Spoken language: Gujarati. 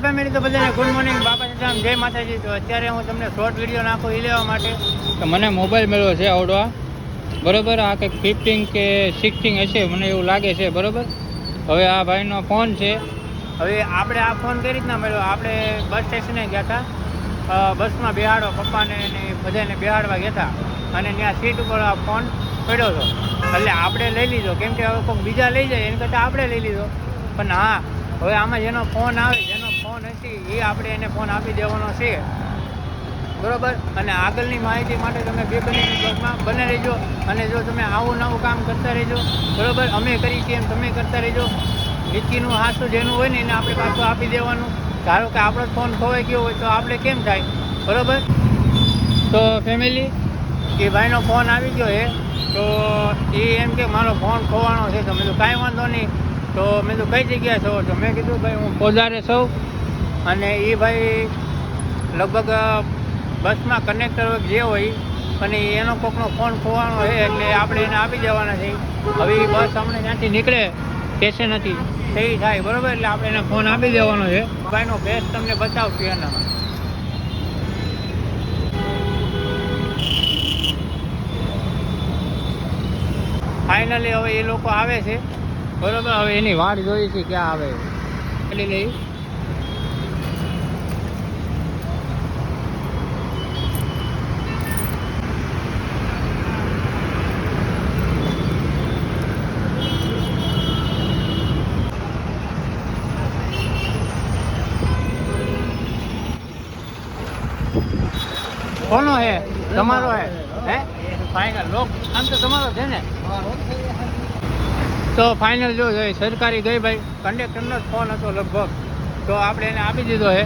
ફેમિલી તો બધાને ગુડ મોર્નિંગ, બાપા સીતારામ, જય માતાજી. તો અત્યારે હું તમને શોર્ટ વિડીયો નાખું એ લેવા માટે તો મને મોબાઈલ મળ્યો છે આવડવા, બરાબર. આ કંઈક 15 કે 16 હશે મને એવું લાગે છે, બરાબર. હવે આ ભાઈનો ફોન છે. હવે આપણે આ ફોન કઈ રીતના મળ્યો, આપણે બસ સ્ટેશને ગયા હતા, બસમાં બેહાડો પપ્પાને ને બધાને બેહાડવા ગયા હતા અને ત્યાં સીટ ઉપર આ ફોન પડ્યો હતો. એટલે આપણે લઈ લીધો, કેમ કે હવે કોઈ બીજા લઈ જાય એની કરતાં આપણે લઈ લીધો. પણ હા, હવે આમાં જેનો ફોન આવે, જેનો ફોન હશે એ આપણે એને ફોન આપી દેવાનો છે, બરાબર. અને આગળની માહિતી માટે તમે બે કલીની બ્લોગમાં બને રહેજો. અને જો તમે આવું નવું કામ કરતા રહેજો, બરાબર. અમે કરી છીએ એમ તમે કરતા રહેજો. વીજળીનું હાથું જેનું હોય ને એને આપણે પાછું આપી દેવાનું. ધારો કે આપણો ફોન ખોવાઈ ગયો હોય તો આપણે કેમ થાય, બરાબર. તો ફેમિલી, એ ભાઈનો ફોન આવી ગયો છે, તો એ એમ કે મારો ફોન ખોવાનો છે. તો મેં તો કાંઈ વાંધો નહીં. તો મેં તો કઈ જગ્યાએ છો? તો મેં કીધું ભાઈ હું પોદારે છું. અને એ ભાઈ લગભગ બસમાં કનેક્ટર જે હોય અને એનો કોકનો ફોન ખોવાનો છે, એટલે આપણે એને આપી દેવાના છે. હવે એ બસ હમણાં ત્યાંથી નીકળે સ્ટેશન હતી સહી થાય, બરાબર. એટલે આપણે એને ફોન આપી દેવાનો છે. ભાઈનો બેસ્ટ તમને બતાવશું એનામાં. ફાઇનલી હવે એ લોકો આવે છે, બરાબર. હવે એની વાટ જોઈ છે ક્યાં આવે એટલે લઈ. કોનો હે? તમારો હે? હે ફાઇનલ લોક આમ તો તમારો છે ને? તો ફાઇનલ જો સરકારી ગઈ ભાઈ, કંડક્ટરનો જ ફોન હતો લગભગ, તો આપણે એને આપી દીધો છે.